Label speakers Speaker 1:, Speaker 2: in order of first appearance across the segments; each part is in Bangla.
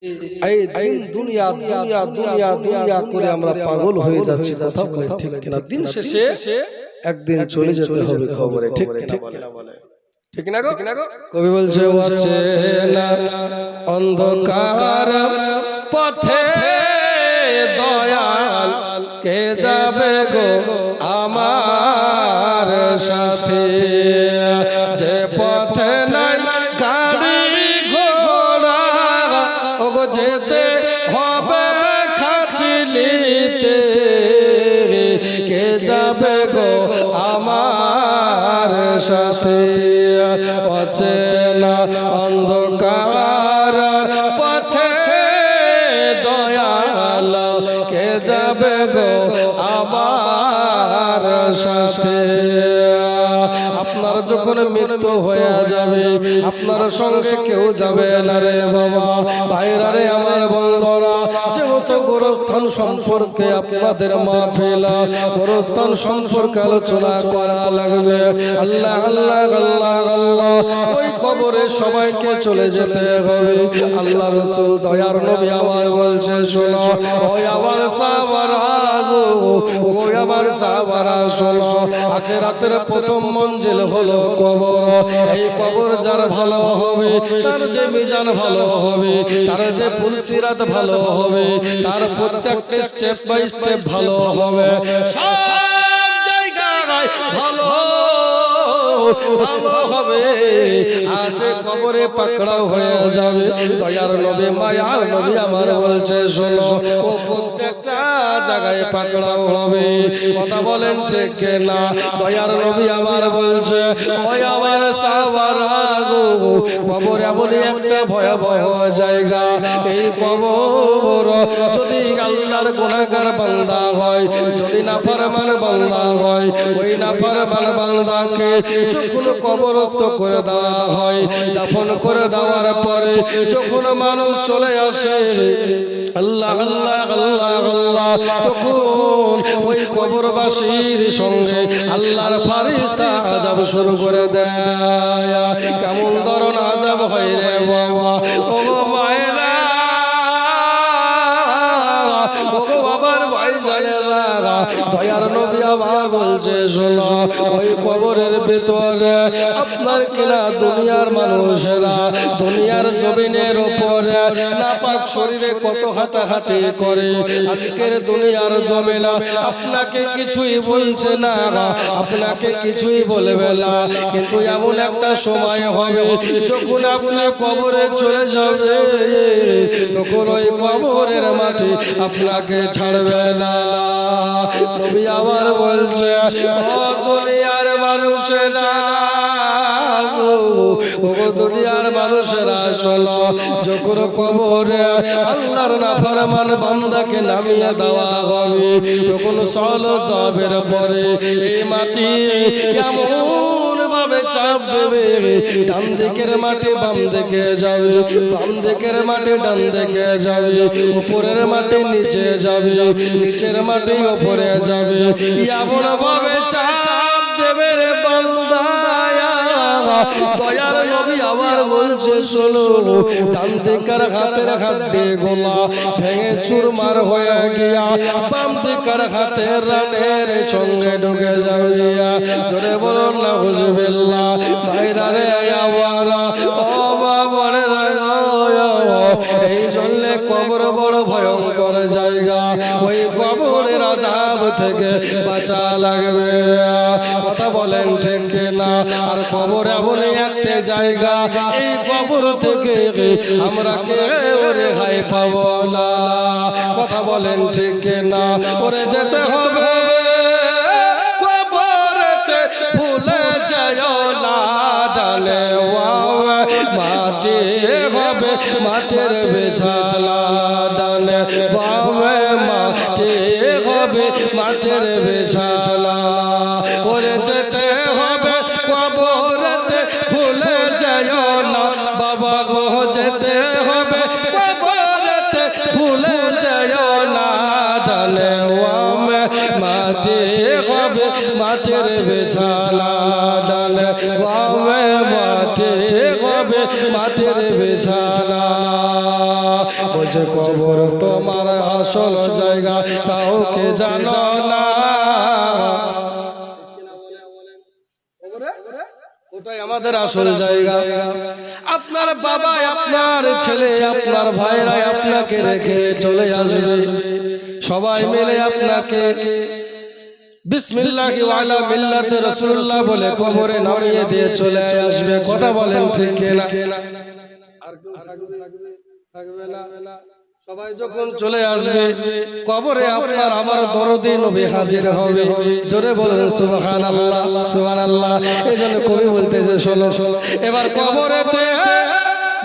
Speaker 1: এই দিন দুনিয়া দুনিয়া দুনিয়া দুনিয়া করে আমরা পাগল হয়ে যাচ্ছি, কথা বলে ঠিক কিনা? দিন শেষে একদিন চলে যেতে হবে খবরে, ঠিক ঠিক কিনা বলে? ঠিক না গো? কবি বলছে অচেনা অন্ধকার পথে দয়াল কে যাবে গো আমার সাথে, যে পথে নাই গাড়ি ঘোড়া ওগো যেতে হবে খাটলিতে, কে যাবে গো আমার সাথে, অচেনা অন্ধকার পথে দয়াল কে যাবে গো আমার সাথে। আপনার যখন মৃত্যু হয়ে যাবে আপনার সঙ্গে কেউ যাবে না রে বাবা। ভাইরা রে আমার বন্ধুরা, যেহেতু গোরস্থান সম্পর্কে আপনাদের মাহফিল, গোরস্থান সম্পর্কে আলোচনা করা লাগবে। আল্লাহ আল্লাহ আল্লাহ আল্লাহ, ওই কবরে সবাইকে চলে যেতে হবে। আল্লাহ রাসূল দয়ার নবী আমার বলছে, শোনো ওই আমার সাহাবারা গো, ওই আমার সাহাবারা শোনো, আখিরাতের প্রথম মঞ্জিল হলো কবর। এই কবর যার ভালো হবে, তার যে মিজান ভালো হবে, তার যে পুলসিরাত ভালো হবে, তার প্রত্যেকটা স্টেপ বাই স্টেপ ভালো হবে, সব জায়গায় ভালো ভালো হবে। আজ কবরে পাকড়াও হয়ে যাবে। দয়ার নবী মায়ার নবী আমার বলছে, শোনো ও প্রত্যেকটা জায়গায় পাকড়াও হবে। কথা বলেন ঠিক না? দয়ার নবী আমার বলছে, ওই আমার সাহাবারা গো, কবর এমন একটা ভয়াবহ জায়গা। এই কবর যদি আল্লাহর গুনাহগার বান্দা হয়, যদি নাফরমান বান্দা হয়, ওই নাফরমান বান্দাকে যখন কবরস্থ করে দেওয়া হয়, দাফন করে দেওয়ার পরে যখন মানুষ চলে আসে, আল্লাহ আল্লাহ আল্লাহ আল্লাহ, তখন ওই কবরবাসীর সঙ্গে আল্লাহর ফেরেশতা আযাব শুরু করে দেয়। কেমন ধরনের আযাব হয় রে বাবা, ও মায়েরা, ও বাবার ভাই জানেরা, দয়ার নবী আমার বলছে, শোনো ওই কবরের ভিতরে আপনার কিনা দুনিয়ার মানুষেরা দুনিয়ার জমিনের উপরে নাপাক শরীরে কত হাঁটাহাঁটি করে। আজকের দুনিয়ার জমিনা আপনাকে কিছুই বলছে না, আপনাকে কিছুই বলবে না, কিন্তু এমন একটা সময় হবে যখন আপনি কবরে চলে যাবে, তখন ওই কবরের মাটি আপনাকে ছাড়বে না। নবী আবার বলছে, ও দুনিয়ার মানুষেরা, ও দুনিয়ার মানুষেরা শোনো, যখন কবরে আল্লাহর নাফরমান বান্দাকে নামিয়ে দেওয়া হবে, তখন সলো জবের পরে এই মাটি এমন ভাবে চাপ দেবে, ডান দিকের মাটি বাম দিকে যাবে, বাম দিকের মাটি ডান দিকে যাবে, উপরের মাটি নিচে যাবে, নিচের মাটি উপরে যাবে, এমন ভাবে চাপ দেবে রে বান্দা। দয়ার নবী আবার বলছে, শোনো ডান দিকের হাতের হাতে গোলা ভেঙে চুরমার হয়ে গিয়া বাম দিকের হাতের রানের সঙ্গে ঢুকে যাবে। জোরে বলুন না হুজুবিল্লাহ। ভাইরা রে আওয়ারা, ও বাবা রে, এই জন্য কবর বড় ভয়ঙ্কর জায়গা। ওই কবরের আযাব থেকে বাঁচা লাগবে। কথা বলেন ঠিক না? আর কবর এমন একটা জায়গা, এই কবর থেকে আমরা কেউ রেহাই পাবো না। কথা বলেন ঠিক না? ওরে যেতে হবে কবরেতে, ভুলে যাও না ডালে মাটি হবে মাটির বিছানা, ডালে বামে মাটি হবে মাটির বিছানা। ওরে যেতে হবে কবরেতে, ভুলে যাও না বাবা গো, যেতে হবে কবরেতে, ভুলে যাও না ডালে মাটি হবে মাটির বিছানা, ডালে বামে মাটি হবে মাটির বিছানা। বলছে কবর তোমার আসল জায়গা তাও কে জানো না। ওটাই আমাদের আসল জায়গা। আপনার বাবা, আপনার ছেলে, আপনার ভাইরা আপনাকে রেখে চলে আসবে, সবাই মিলে আপনাকে বিসমিল্লাহি ওয়া আলা মিল্লাতি রাসূলুল্লাহ বলে কবরে নামিয়ে দিয়ে চলে আসবে। কথা বলেন ঠিক কিনা? আর কেউ থাকবে না। সবাই যখন চলে আসবে কবরে আপনার আমার দরদি নবী হাজির হবে। জোরে বলেন সুবহানাল্লাহ, সুবহানাল্লাহ। এইজন্য কবি বলতেছে শোনো, এবার কবরেতে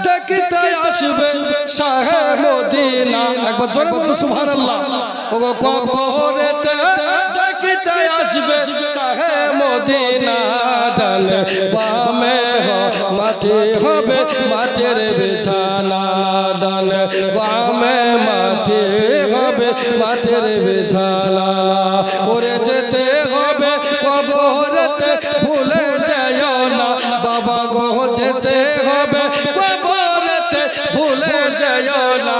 Speaker 1: দেখিতে আসবে শাহে মদিনা। একবার জোরে বলতে সুবহানাল্লাহ। ওগো কবরেতে দেখিতে আসবে শাহে মদিনা। ডানে বামে মাটি হবে মাটির বিছানা, ডানে বামে মাটি হবে মাটির বিছানা। ওরে যেতে হবে কবরেতে ভুলে যাও না বাবা গো, যেতে হবে কবরেতে ভুলে যাও না।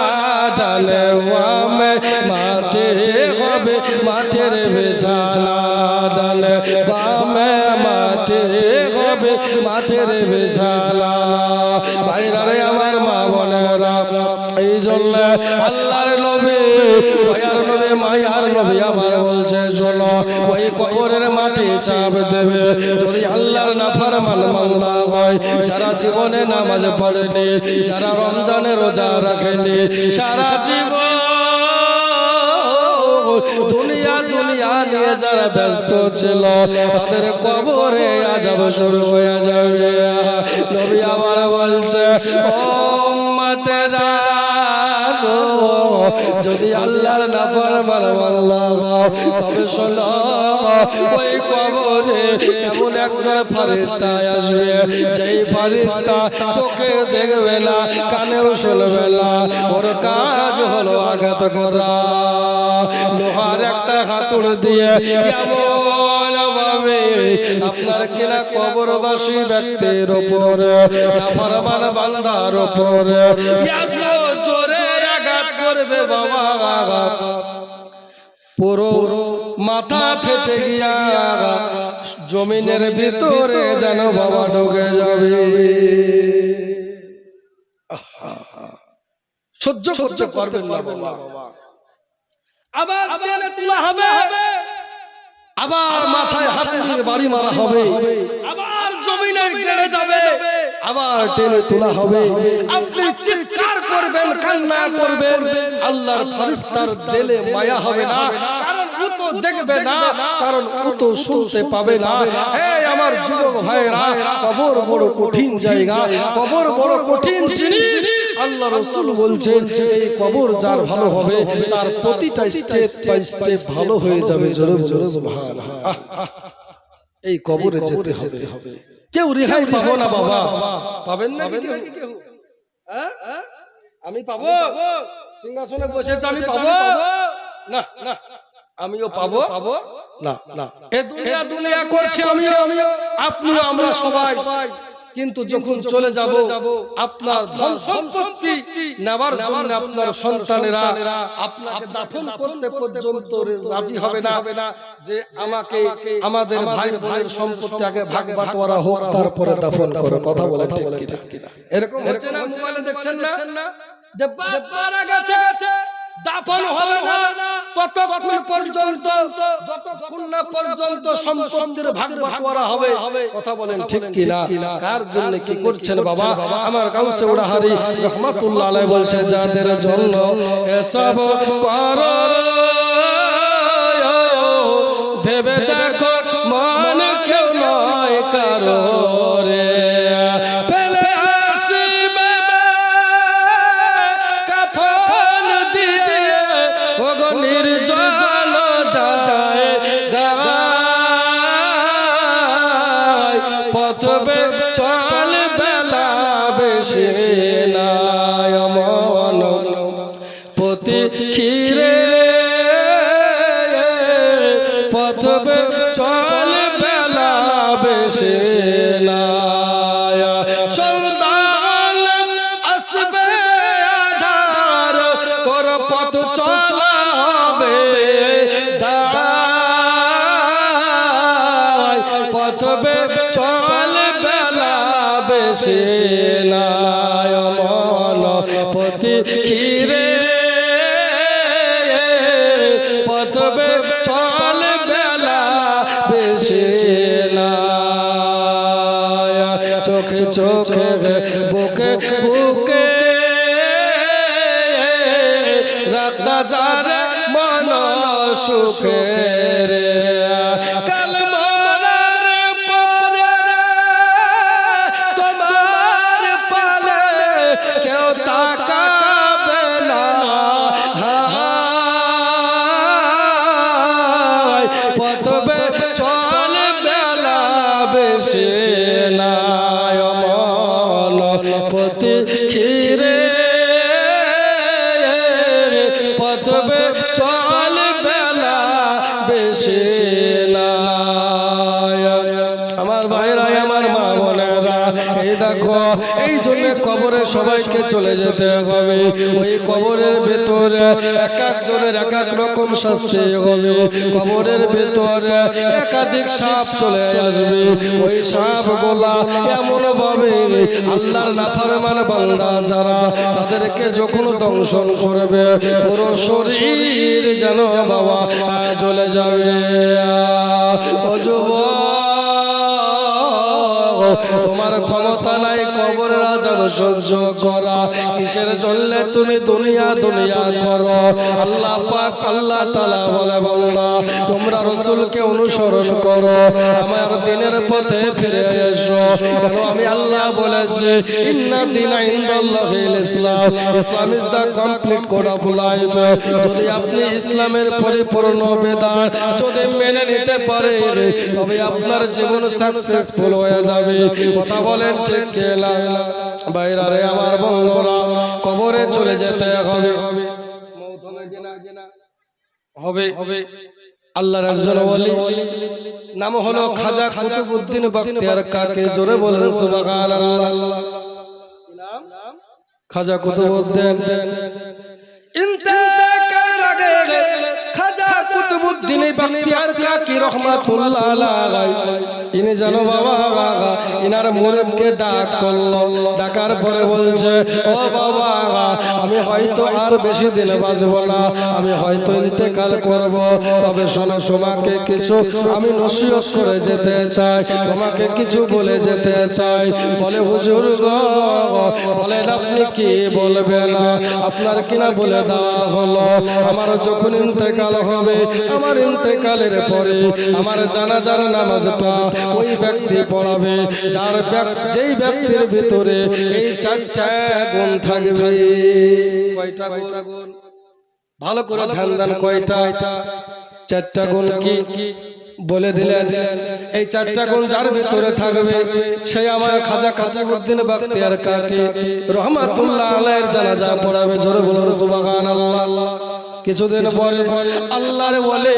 Speaker 1: ডানে বামে মাটি হবে মাটির বিছানা, ডানে বামে মাটি হবে মাটির বিছানা। ভাইরা রে আমার মা বোনেরা, এই জন্য আল্লাহর নবী, দয়ার নবী, মায়ার নবী আমার বলছে শোনো, ওই কবরের মাটি চাপ দেবে যদি আল্লাহর নাফরমান বান্দা হয়, যারা জীবনে নামাজ পড়েনি, যারা রমজানে রোজা রাখেনি, সারা জীবন দুনিয়া নিয়ে যারা ব্যস্ত ছিল, তাদের কবরে আযাব শুরু হয়ে যাবে। নবী আবার বলছে ও উম্মতেরা, যদি আল্লাহর নাফরমান বান্দা হও তবে শোনো, ওই কবরে এমন একজন ফেরেশতা আসবে, যেই ফেরেশতা চোখে দেখবে না, কানেও শুনবে না, ওর কাজ হলো আঘাত করা। লোহার একটা হাতুড়ি দিয়ে এমন ভাবে আপনার কিনা কবরবাসী ব্যক্তির উপর, নাফরমান বান্দার উপর এত জোরে আঘাত করবে বাবা, পুরো মাথা ফেটে গিয়া জমিনের ভিতরে যেন বাবা ঢুকে যাবে। সহ্য করতে পারবেন না বাবা। আবার টেনে তোলা হবে, আবার মাথায় হাতুড়ির বাড়ি মারা হবে, আবার জমিনে গেড়ে যাবে, আবার টেনে তোলা হবে। আপনি চিৎকার করবেন, কান্না করবেন, আল্লাহর ফেরেশতার দিলে মায়া হবে না, কারণ ও তো দেখবে না, কারণ ও তো শুনতে পাবে না। এই আমার যুবক ভাইরা, কবর বড় কঠিন জায়গা, কবর বড় কঠিন জিনিস। আল্লাহ রাসূল বলছেন এই কবর যার ভালো হবে তার প্রতিটা স্টেপ বাই স্টেপ ভালো হয়ে যাবে। জোরে বলুন সুবহানাল্লাহ। এই কবরে যেতে হবে, কেউ রেহাই পাবো না বাবা। পাবেন না কেউ? হ্যাঁ, আমি পাবো? সিংহাসনে বসেছি আমি পাবো না? না, আমিও পাবো না। না, এই দুনিয়া করছি আমিও, আপনিও, আমরা সবাই। কিন্তু যখন চলে যাব আপনার ধন সম্পত্তি নেবার জন্য আপনার সন্তানেরা আপনাকে দাফন করতে পর্যন্ত রাজি হবে না, যে আমাকে আমাদের ভাই বোনের সম্পত্তি আগে ভাগ বাটোয়ারা হোক তারপরে দাফন করো। কথা বলেন ঠিক কিনা? এরকম হচ্ছে না? মোবাইলে দেখছেন না যে বাপ মারা গেছে, দাফন হবে না ততক্ষণ পর্যন্ত, যতক্ষণ না পর্যন্ত সম্পত্তির ভাগ বাটোয়ারা হবে। কথা বলেন ঠিক কিনা? কার জন্য কি করছেন বাবা? আমার গাউসে উড়াহারি রহমাতুল্লাহ আলাইহি বলছেন, যাদের জন্য এসব করো ভেবে দেখো মন কেউ নয় কারো রে, পথবে চল বেলা বেশি নাই মন পতি খিরে, পথবে চল বেলা বেশি নাই, সন্তান আসবে আধার পথ চলা হবে দাঁড়ায় পথ চলবে না বেশি নাই মন পথি খিরে পথ চলবে না বেশি নাই চোখে চোখে বুকে বুকে রাখা যাবে মন সুখে রে কাল মরার পরে তোমার পালে কেউ তাকাবে না পথ চলবে না বেশি নাই মন পথি খিরে পথ চলবে না বেশি নাই আমার ভাইরা আমার মা বোনেরা এই দেখো এই জন্য কবরে সবাইকে চলে যেতে হবে ওই কবরের ভেতরে এক একজনের এক এক রকম শাস্তি হবে কবরের ভেতরে একাধিক সাপ চলে আসবে ওই সাপগুলা এমন ভাবে আল্লাহর নাফরমান বান্দা যারা তাদেরকে যখন দংশন করবে পুরো শরীর যেন বাবা জ্বলে যাবে ও যুবক তোমার ক্ষমতা নাই কবরের আযাব সহ্য করা কিসের জন্য তুমি দুনিয়া দুনিয়া করো আল্লাহ পাক আল্লাহ তাআলা বলে বান্দা তোমরা রাসূলকে অনুসরণ করো আমার দ্বীনের পথে ফিরে এসো কেন আমি আল্লাহ বলেছি ইন্না দীনা ইনদাল্লাহিল ইসলাম Islam is the complete code of life যদি আপনি ইসলামের পরিপূর্ণ বিধান যদি মেনে নিতে পারেন তবে আপনার জীবন সাকসেসফুল হয়ে যাবে কথা বলেন ঠিক কি না ভাইরা রে আমার বন্ধুরা কবরে চলে যেতে হবে মওত হবে হবে আল্লাহর একজন ওলি নাম হলো খাজা কুতুবউদ্দিন বখতিয়ার কাকি জোরে বলেন সুবহানাল্লাহ নাম খাজা কুতুবউদ্দিন ইন্তেকালের আগে খাজা কুতুবউদ্দিন বখতিয়ার কাকি রাহমাতুল্লাহ আলাইহি ইনি জানো বাবা ইনার মুরিদকে ডাক করলো ডাকার পরে বলছে ও বাবা আমি হয়তো আর বেশি দিন বাঁচব না আমি হয়তো ইন্তেকাল করব তবে শোনো তোমাকে কিছু আমি নসিহত করে যেতে চাই তোমাকে কিছু বলে যেতে চাই বলে হুজুর গো বলেন আপনি কি বলবেন আপনার কিনা বলে দেওয়া হলো আমার যখন ইন্তেকাল হবে আমার ইন্তেকালের পরে আমার জানাজার নামাজটা ওই ব্যক্তি পড়াবে যার যেই ব্যক্তির ভিতরে এই চারটা গুণ থাকবে কয়টা গুণ ভালো করে ধ্যান দেন কয়টা চারটা গুণ কি বলে দিলেন এই চারটা গুণ যার ভিতরে থাকবে সে আমার খাজা কুতুবউদ্দিন বখতিয়ার কাকি রাহমাতুল্লাহ আলাইহির জানাজা পড়াবে জোরে বলুন সুবহানাল্লাহ কিছুদিন পরে আল্লাহর ওলি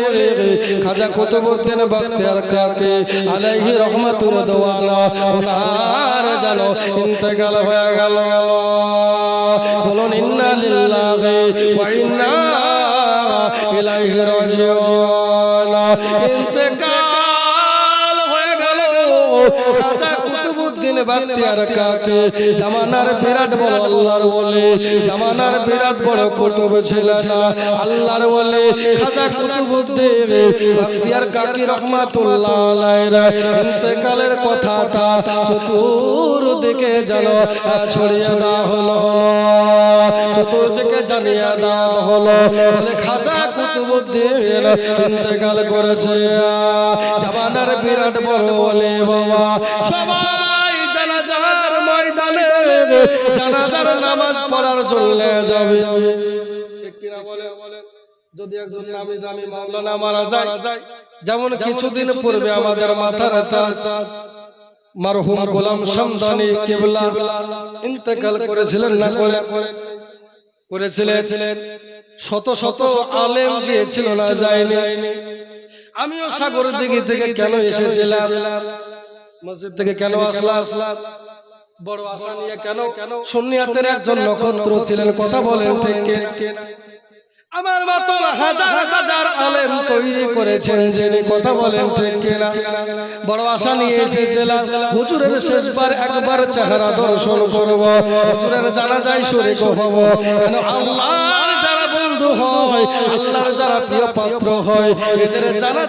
Speaker 1: খাজা কুতুবউদ্দিন বখতিয়ার কাকি আলাইহি রাহমাতুল্লাহ ওনার জানো ইন্তেকাল হয়ে গেল বলুন ইন্না লিল্লাহি ওয়া ইন্না ইলাইহি রাজিউন ইন্তেকাল হয়ে গেল খাজা কুতুবউদ্দিন বখতিয়ার কাকি জামানার বিরাট বড় আল্লাহর ওলি জামানার বিরাট বড় কুতুব ছিলেন আল্লাহর ওলি খাজা কুতুবউদ্দিন বখতিয়ার কাকি রাহমাতুল্লাহ আলাইহি ইন্তেকালের কথাটা চতুর্দিকে জানো ছড়িয়ে দেওয়া হলো চতুর্দিকে জানিয়ে দেওয়া হলো বলে খাজা কুতুবউদ্দিন ইন্তেকাল করেছে জামানার বিরাট বড় ওলি বাবা সবাই জানাজার ময়দানে জানাজার নামাজ পড়ার জন্য যাবে ঠিক কি না বলেন যদি একজন নামি দামি মাওলানা মারা যায় যেমন কিছুদিন পূর্বে আমাদের মাথার তাজ মরহুম গোলাম শামদানি কিবলা ইন্তেকাল করেছিলেন না করেছিলেন শত শত আলেম গিয়েছিল না যায়নি আমিও সাগর দিঘি থেকে কেন এসেছিলাম মসজিদ থেকে কেন আসলাম বড় আশা নিয়ে কেন সুন্নিয়াতের একজন নক্ষত্র ছিলেন কথা বলেন ঠিক আমার মতন হাজার হাজার আলেম তৈরি করেছেন, যিনি কথা বলেন ঠিক কিনা। বড় আশা নিয়ে এসেছিলাম হুজুরের শেষবার একবার চেহারা দর্শন করব, হুজুরের জানাজায় শরীক হব। আল্লাহর যারা বন্ধু হয়, আল্লাহর যারা প্রিয় পাত্র হয়, এদের জানাজা